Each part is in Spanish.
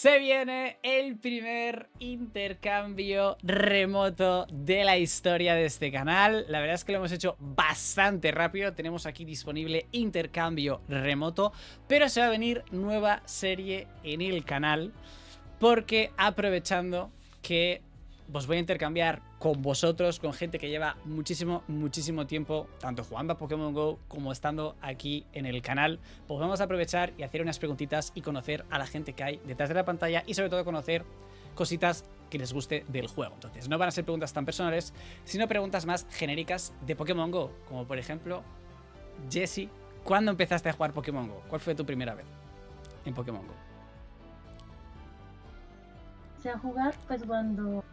Se viene el primer intercambio remoto de la historia de este canal. La verdad es que lo hemos hecho bastante rápido. Tenemos aquí disponible intercambio remoto, pero se va a venir nueva serie en el canal porque aprovechando que os voy a intercambiar con vosotros, con gente que lleva muchísimo tiempo, tanto jugando a Pokémon GO como estando aquí en el canal, pues vamos a aprovechar y hacer unas preguntitas y conocer a la gente que hay detrás de la pantalla y sobre todo conocer cositas que les guste del juego. Entonces no van a ser preguntas tan personales, sino preguntas más genéricas de Pokémon GO, como por ejemplo, Jesse, ¿cuándo empezaste a jugar Pokémon GO? ¿Cuál fue tu primera vez en Pokémon GO? A jugar pues cuando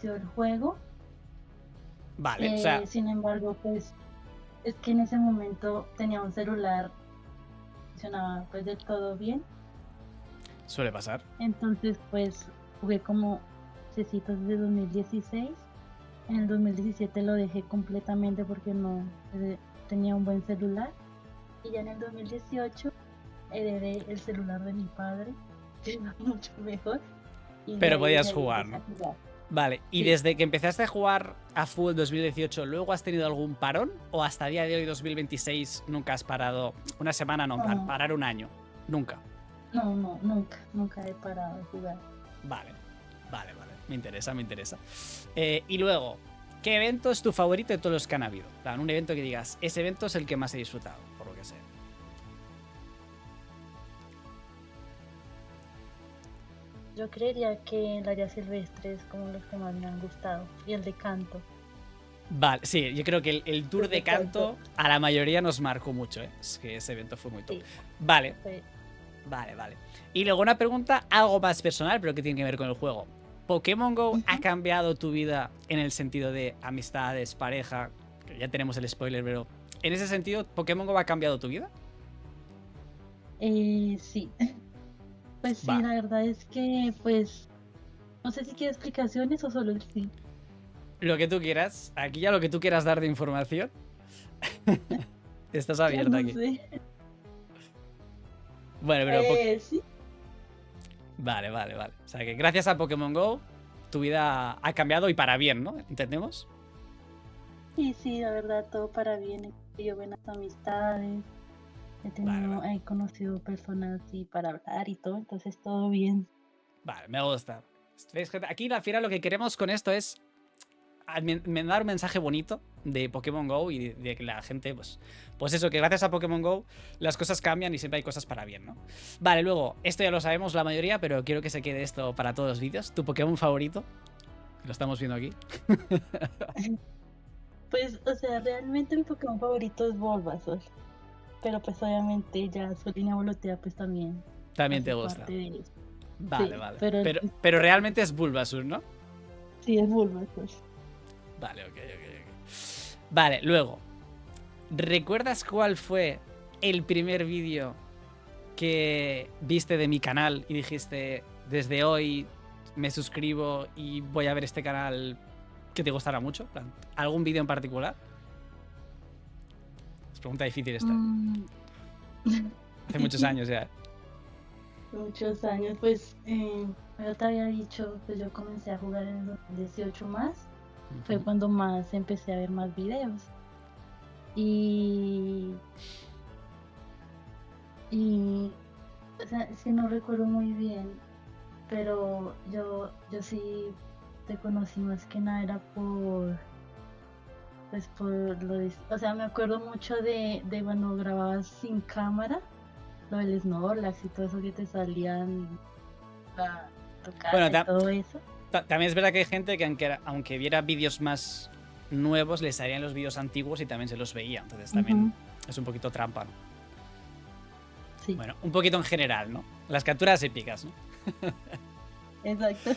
dio el juego. Vale, o sea, Sin embargo, pues es que en ese momento tenía un celular, funcionaba pues del todo bien. suele pasar. Entonces pues jugué como cecitos de 2016. En el 2017 lo dejé completamente porque no tenía un buen celular. Y ya en el 2018 heredé el celular de mi padre, que era mucho mejor. Y Pero de podías ahí jugar, empecé ¿no? a jugar. Vale, y Sí. desde que empezaste a jugar a full 2018, ¿luego has tenido algún parón? ¿O hasta el día de hoy, 2026, nunca has parado? Una semana, no, en plan, parar un año. Nunca. No, nunca he parado de jugar. Vale. Me interesa. Y luego, ¿qué evento es tu favorito de todos los que han habido? En plan, un evento que digas, ese evento es el que más he disfrutado, por lo que sé. Yo creería que el área silvestre es como los que más me han gustado. Y el de canto. Vale, sí, yo creo que el tour de canto a la mayoría nos marcó mucho, ¿eh? Es que ese evento fue muy top. Sí. Vale. Sí. Vale. Y luego una pregunta algo más personal, pero que tiene que ver con el juego. ¿Pokémon GO ha cambiado tu vida en el sentido de amistades, pareja? Que ya tenemos el spoiler, pero en ese sentido, ¿Pokémon GO ha cambiado tu vida? Sí. Pues sí, la verdad es que, pues, no sé si quiere explicaciones o solo el sí. Lo que tú quieras. Aquí ya lo que tú quieras dar de información. Estás abierta aquí. Sé. Bueno, pero... Sí. Vale. O sea que gracias a Pokémon GO, tu vida ha cambiado y para bien, ¿no? ¿Entendemos? Sí, la verdad, todo para bien. He tenido buenas amistades. He conocido personas así para hablar y todo, entonces todo bien. Vale, me gusta. Aquí al final lo que queremos con esto es dar un mensaje bonito de Pokémon GO y de que la gente, pues eso, que gracias a Pokémon GO las cosas cambian y siempre hay cosas para bien, ¿no? Vale, luego, esto ya lo sabemos la mayoría, pero quiero que se quede esto para todos los vídeos. ¿Tu Pokémon favorito? Lo estamos viendo aquí. Pues, o sea, realmente mi Pokémon favorito es Bulbasaur. Pero pues obviamente ya su línea evolutiva pues también. También te gusta. Vale. Pero realmente es Bulbasaur, ¿no? Sí, es Bulbasaur. Vale, ok. Vale, luego. ¿Recuerdas cuál fue el primer vídeo que viste de mi canal y dijiste, desde hoy me suscribo y voy a ver este canal que te gustará mucho? ¿Algún vídeo en particular? Es pregunta difícil esta. Hace muchos años ya. Muchos años, pues yo te había dicho, pues yo comencé a jugar en el 2018 más. Fue cuando más empecé a ver más videos. Y o sea, es que no recuerdo muy bien, pero yo sí te conocí más que nada era pues por o sea, me acuerdo mucho de cuando grababas sin cámara, lo del Snorlax y todo eso que te salían a tocar y todo eso. También es verdad que hay gente que aunque viera vídeos más nuevos, les salían los vídeos antiguos y también se los veía. Entonces también es un poquito trampa, ¿no? Sí. Bueno, un poquito en general, ¿no? Las capturas épicas, ¿no? Exacto.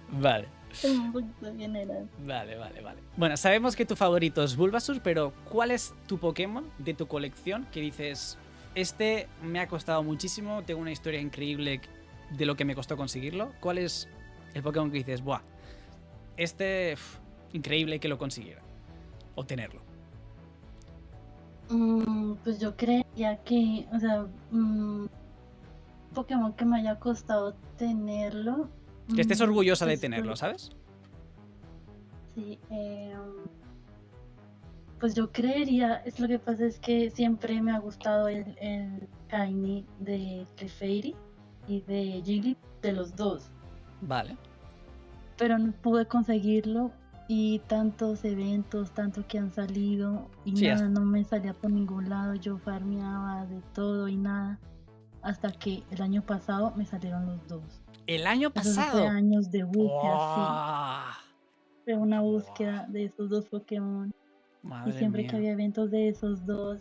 Vale. Un poquito general. Vale. Bueno, sabemos que tu favorito es Bulbasaur, pero ¿cuál es tu Pokémon de tu colección que dices, este me ha costado muchísimo, tengo una historia increíble de lo que me costó conseguirlo? ¿Cuál es el Pokémon que dices, buah, increíble que lo consiguiera o tenerlo? Pues yo creía que, o sea, Pokémon que me haya costado tenerlo. Que estés orgullosa de Pues, tenerlo, ¿sabes? sí, pues yo creería, es lo que pasa es que siempre me ha gustado el Shiny de Clefairy y de Jiggly, de los dos, Vale. pero no pude conseguirlo y tantos eventos, tanto que han salido y Sí, nada, no me salía por ningún lado, yo farmeaba de todo y nada, hasta que el año pasado me salieron los dos. el año Eso sí fue pasado. años de búsqueda, sí, ¡Buah! fue una ¡Buah! búsqueda de esos dos Pokémon. Y Madre siempre que mía. había eventos de esos dos,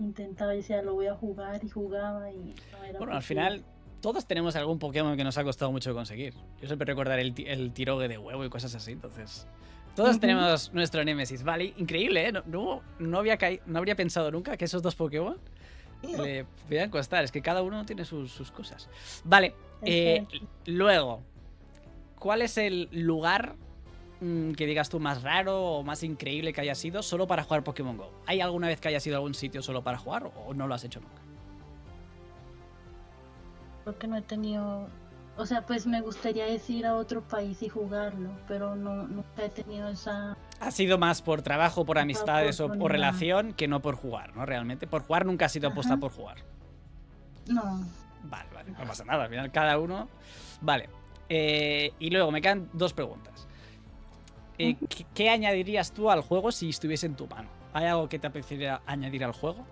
intentaba y decía, lo voy a jugar y jugaba y no era Bueno, al posible. final, todos tenemos algún Pokémon que nos ha costado mucho conseguir. Yo siempre recordaré el Tirogue de huevo y cosas así, entonces. Todos Ujú. tenemos nuestro Némesis. Vale, increíble, ¿eh? No habría pensado nunca que esos dos Pokémon le pudieran costar. Es que cada uno tiene sus cosas. Vale, Exacto. luego, ¿cuál es el lugar que digas tú más raro o más increíble que haya sido solo para jugar Pokémon GO? ¿Hay alguna vez que hayas ido a algún sitio solo para jugar o no lo has hecho nunca? Porque no he tenido, o sea, pues me gustaría ir a otro país y jugarlo, pero nunca he tenido Ha sido más por trabajo, por esa amistades o oportunidad. relación que no por jugar, ¿no? Realmente. Por jugar nunca ha sido apuesta Ajá, por jugar. no. Vale, vale, no pasa nada. Al final cada uno... Vale. Y luego me quedan dos preguntas. Ujú. ¿Qué añadirías tú al juego si estuviese en tu mano? ¿Hay algo que te apetecería añadir al juego?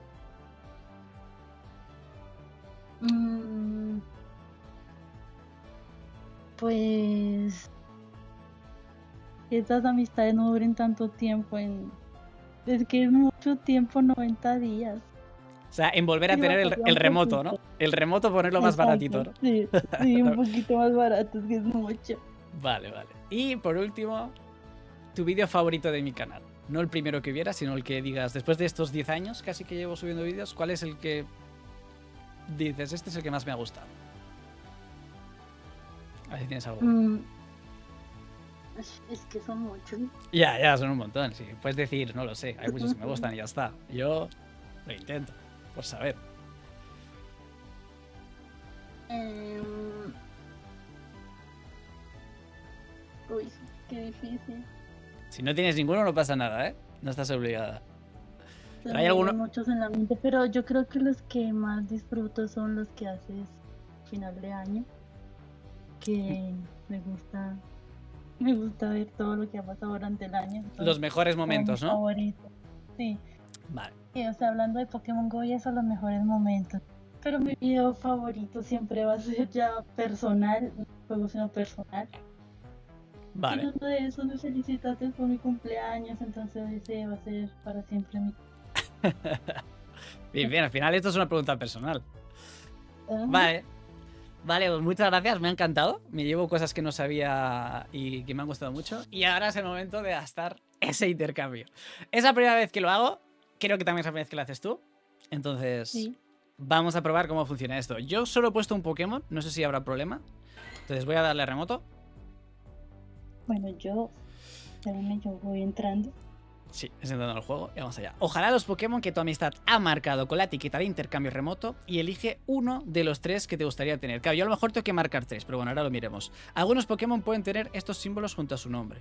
Mm, pues que estas amistades no duren tanto tiempo es que es mucho tiempo, 90 días. O sea, en volver a Sí, tener bajaría el un remoto, ¿no? poquito. El remoto ponerlo más baratito, Exacto, ¿no? sí, sí, un No. poquito más barato, es que es mucho. Vale, vale. Y por último, tu vídeo favorito de mi canal. No el primero que vieras, sino el que digas, después de estos 10 años casi que llevo subiendo vídeos, ¿cuál es el que dices, este es el que más me ha gustado? A ver si tienes alguno. Mm, es que son muchos. Ya, son un montón, sí. Puedes decir, no lo sé, hay muchos que me gustan y ya está. Yo lo intento, por saber. Em, Uy, qué difícil. Si no tienes ninguno, no pasa nada, ¿eh? No estás obligada. Se Pero me hay alguno... vienen muchos en la mente, pero yo creo que los que más disfruto son los que haces final de año, que me gusta, me gusta ver todo lo que ha pasado durante el año, Los entonces mejores como mi momentos, ¿no? favorito. Sí, Vale. sí, o sea, hablando de Pokémon Go, ya son los mejores momentos. Pero mi video favorito siempre va a ser ya personal, no juego sino personal. Y Vale. uno de esos me felicitaste por mi cumpleaños, entonces ese va a ser para siempre mi... Bien, bien, al final esto es una pregunta personal. Ajá. Vale. Vale, pues muchas gracias, me ha encantado. Me llevo cosas que no sabía y que me han gustado mucho. Y ahora es el momento de gastar ese intercambio. Es la primera vez que lo hago. Creo que también es la primera vez que lo haces tú. Entonces, Sí. vamos a probar cómo funciona esto. Yo solo he puesto un Pokémon, no sé si habrá problema. Entonces voy a darle a remoto. Bueno, espérame, yo voy entrando. Sí, es entrando al juego y vamos allá. Ojalá los Pokémon que tu amistad ha marcado con la etiqueta de intercambio remoto y elige uno de los 3 que te gustaría tener. Claro, yo a lo mejor tengo que marcar 3, pero bueno, ahora lo miremos. Algunos Pokémon pueden tener estos símbolos junto a su nombre.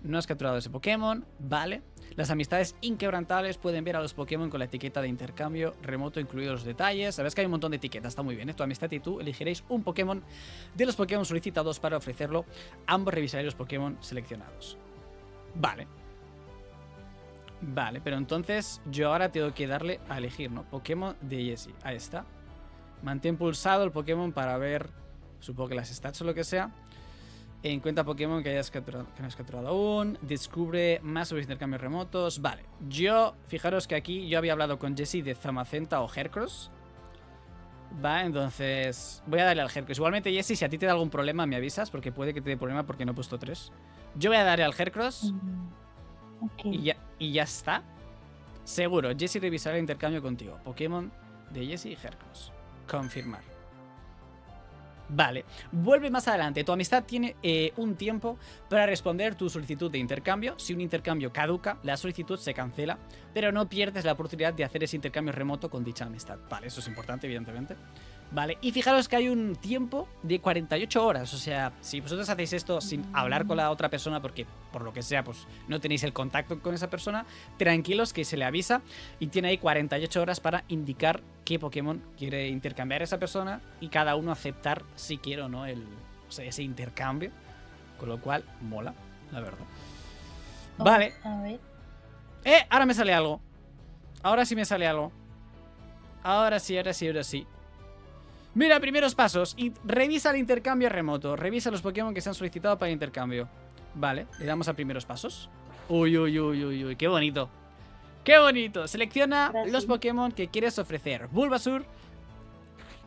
No has capturado ese Pokémon, vale. Las amistades inquebrantables pueden ver a los Pokémon con la etiqueta de intercambio remoto, incluidos los detalles. Sabes que hay un montón de etiquetas, está muy bien, ¿eh? Tu amistad y tú elegiréis un Pokémon de los Pokémon solicitados para ofrecerlo. Ambos revisaréis los Pokémon seleccionados. Vale. Vale, pero entonces yo ahora tengo que darle a elegir, ¿no? Pokémon de Jessie. Ahí está. Mantén pulsado el Pokémon para ver, supongo que las stats o lo que sea. Encuentra Pokémon que no hayas capturado aún. Descubre más sobre intercambios remotos. Vale, yo, fijaros que aquí yo había hablado con Jessie de Zamacenta o Hercross. Va, entonces voy a darle al Hercross. Igualmente, Jessie, si a ti te da algún problema, me avisas, porque puede que te dé problema porque no he puesto 3. Yo voy a darle al Hercross. Ok. Y ya está. Seguro, Jessie revisará el intercambio contigo. Pokémon de Jessie y Hercross. Confirmar. Vale, vuelve más adelante. Tu amistad tiene un tiempo para responder tu solicitud de intercambio. Si un intercambio caduca, la solicitud se cancela, pero no pierdes la oportunidad de hacer ese intercambio remoto con dicha amistad. Vale, eso es importante, evidentemente. ¿vale? Y fijaros que hay un tiempo de 48 horas. O sea, si vosotros hacéis esto sin hablar con la otra persona, porque por lo que sea, pues no tenéis el contacto con esa persona, tranquilos que se le avisa y tiene ahí 48 horas para indicar qué Pokémon quiere intercambiar esa persona y cada uno aceptar si quiere o no o sea, ese intercambio. Con lo cual, mola, la verdad. Vale. A ver. Ahora me sale algo. Ahora sí me sale algo. Ahora sí, ahora sí, ahora sí. Mira, primeros pasos. Y revisa el intercambio remoto. Revisa los Pokémon que se han solicitado para el intercambio. Vale, le damos a primeros pasos. Uy, uy, uy, uy, uy, qué bonito. ¡Qué bonito! Selecciona Gracias. los Pokémon que quieres ofrecer. Bulbasur.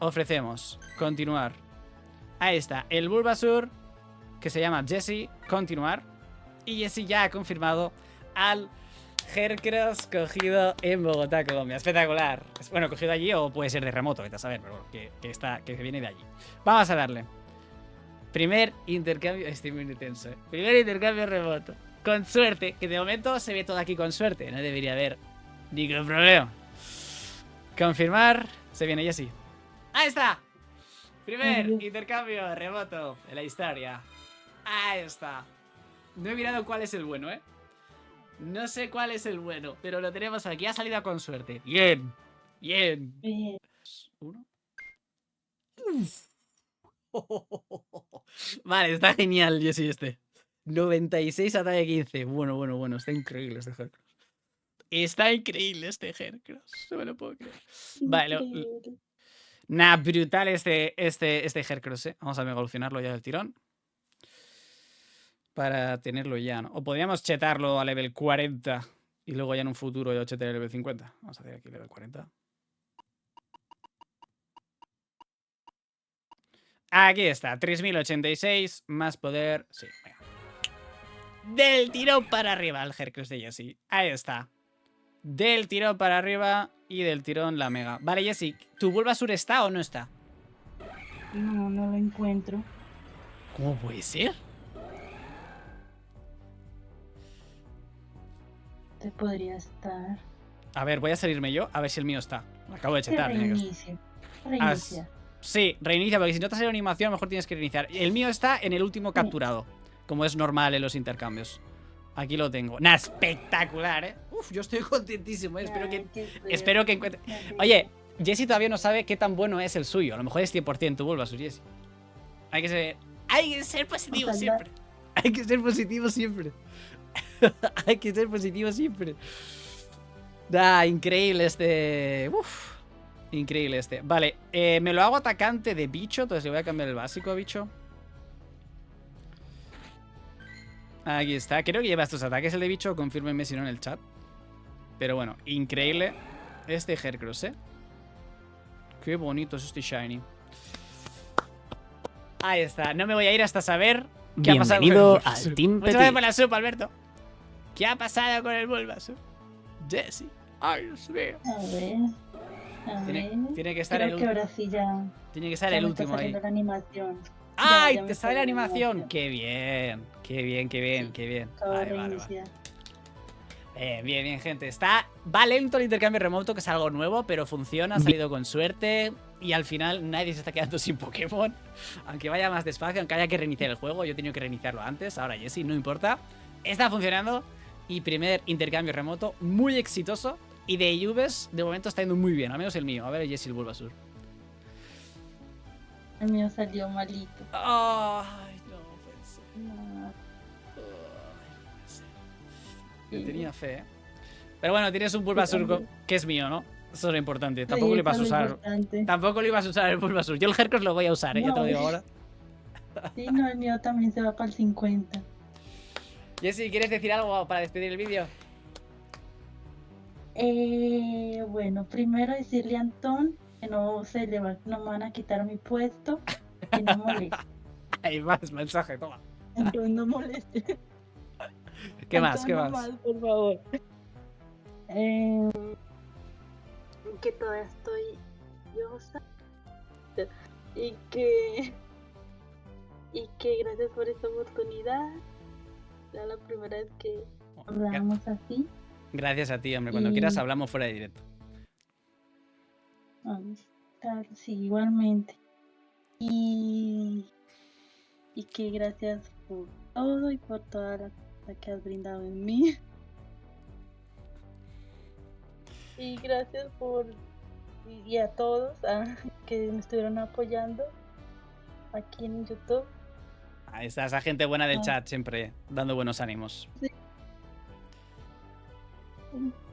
Ofrecemos. Continuar. Ahí está. El Bulbasur, que se llama Jesse. Continuar. Y Jesse ya ha confirmado al Hercross cogido en Bogotá, Colombia. Espectacular. Bueno, cogido allí o puede ser de remoto, vete a saber, pero bueno, que viene de allí. Vamos a darle. Primer intercambio. Estoy muy intenso, Primer intercambio remoto. Con suerte, que de momento se ve todo aquí con suerte. No debería haber ningún problema. Confirmar. Se viene Jesse. ¡Ahí está! Primer intercambio remoto de la historia. Ahí está. No he mirado cuál es el bueno, No sé cuál es el bueno, pero lo tenemos aquí. Ha salido con suerte. Bien. Bien. Uno. Vale, está genial, Jesse, este. 96 ataque 15. Bueno, bueno, bueno. Está increíble este Hercross. Está increíble este Hercross. No me lo puedo creer. Vale, nah, brutal este Hercross, Vamos a evolucionarlo ya del tirón. Para tenerlo ya, ¿no? O podríamos chetarlo a level 40 y luego ya en un futuro ya chetar a level 50. Vamos a hacer aquí level 40. Aquí está, 3086 más poder. Sí, venga. Del tirón para arriba el Hercross de Jesse. Ahí está. Del tirón para arriba y del tirón la mega. Vale, Jesse, ¿tu Bulbasur está o no está? No, no lo encuentro. ¿Cómo puede ser? Te podría estar. A ver, voy a salirme yo a ver si el mío está. Lo acabo de chetar. Reinicia. Reinicia. Sí, reinicia, porque si no te sale animación, a lo mejor tienes que reiniciar. El mío está en el último capturado, como es normal en los intercambios. Aquí lo tengo. Nah, espectacular, Uf, yo estoy contentísimo, Espero que encuentre. Oye, Jesse todavía no sabe qué tan bueno es el suyo. A lo mejor es 100% tu Bulbasur, Jesse. Hay que ser positivo siempre. Hay que ser positivo siempre. Hay que ser positivo siempre. Increíble este. Uf. Increíble este. Vale, me lo hago atacante de bicho. Entonces le voy a cambiar el básico a bicho. Aquí está. Creo que lleva estos ataques el de bicho. Confírmenme si no en el chat. Pero bueno, increíble este Hercross, Qué bonito es este shiny. Ahí está. No me voy a ir hasta saber qué ha pasado con el Bulbasur. Muchas gracias por la sub, Alberto. ¿Qué ha pasado con el Bulbasur? Jesse. Ay, Dios mío. A ver. Tiene que estar Creo el que ahora sí ya. Tiene que estar Ya el me está último ahí. saliendo la animación. ¡Ay! Ya me Te sale la sale la animación. Qué bien. Qué bien, qué bien, Sí, qué bien. Acabo de Vale, vale, reiniciar. Bien, bien, gente. Va lento el intercambio remoto, que es algo nuevo, pero funciona, ha salido con suerte. Y al final nadie se está quedando sin Pokémon. Aunque vaya más despacio, aunque haya que reiniciar el juego. Yo he tenido que reiniciarlo antes. Ahora, Jesse, no importa. Está funcionando. Y primer intercambio remoto, muy exitoso. Y de IVs, de momento está yendo muy bien. Al menos el mío. A ver, Jesse, el Bulbasur. El mío salió malito. Ay, no puede ser. No. Yo tenía fe, Pero bueno, tienes un Bulbasur que es mío, ¿no? Eso es lo importante. Tampoco Sí, lo ibas a eso es lo usar. importante. Tampoco lo ibas a usar el Bulbasur. Yo el Hercross lo voy a usar, ya te lo digo ahora. Sí, no, el mío también se va para el 50. Jessy, ¿quieres decir algo para despedir el vídeo? Bueno, primero decirle a Antón que no me van a quitar mi puesto y no moleste. Hay más mensaje, toma. Antón, no moleste. ¿Qué más? Antón, ¿Qué no más? por favor. Que todavía estoy llosa y que gracias por esta oportunidad. Era la primera vez que hablamos así. Gracias a ti, hombre. Cuando quieras hablamos fuera de directo. Claro, sí, igualmente. Y, y que gracias por todo y por toda la cosa que has brindado en mí. Y gracias y a todos que me estuvieron apoyando aquí en YouTube. Ahí está esa gente buena del Ah, chat siempre dando buenos ánimos. sí.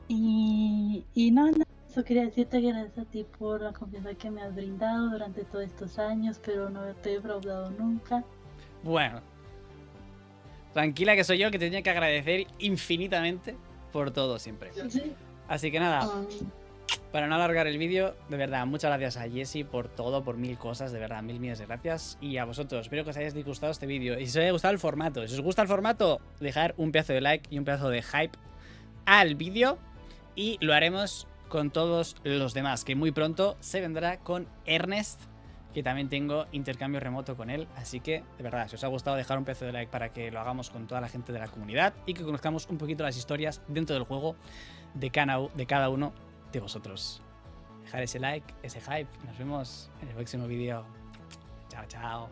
Y no, eso quería decirte que gracias a ti por la confianza que me has brindado durante todos estos años, pero no te he defraudado nunca. Bueno, tranquila que soy yo el que te tiene que agradecer infinitamente por todo siempre. Sí. Así que nada, Ah, para no alargar el vídeo, de verdad, muchas gracias a Jessy por todo, por mil cosas, de verdad, mil millones de gracias. Y a vosotros, espero que os haya disgustado este vídeo. Y si os haya gustado el formato, si os gusta el formato, dejar un pedazo de like y un pedazo de hype al vídeo. Y lo haremos con todos los demás, que muy pronto se vendrá con Ernest, que también tengo intercambio remoto con él. Así que, de verdad, si os ha gustado, dejar un pedazo de like para que lo hagamos con toda la gente de la comunidad y que conozcamos un poquito las historias dentro del juego de cada uno de vosotros. Dejar ese like, ese hype. Nos vemos en el próximo vídeo. Chao, chao.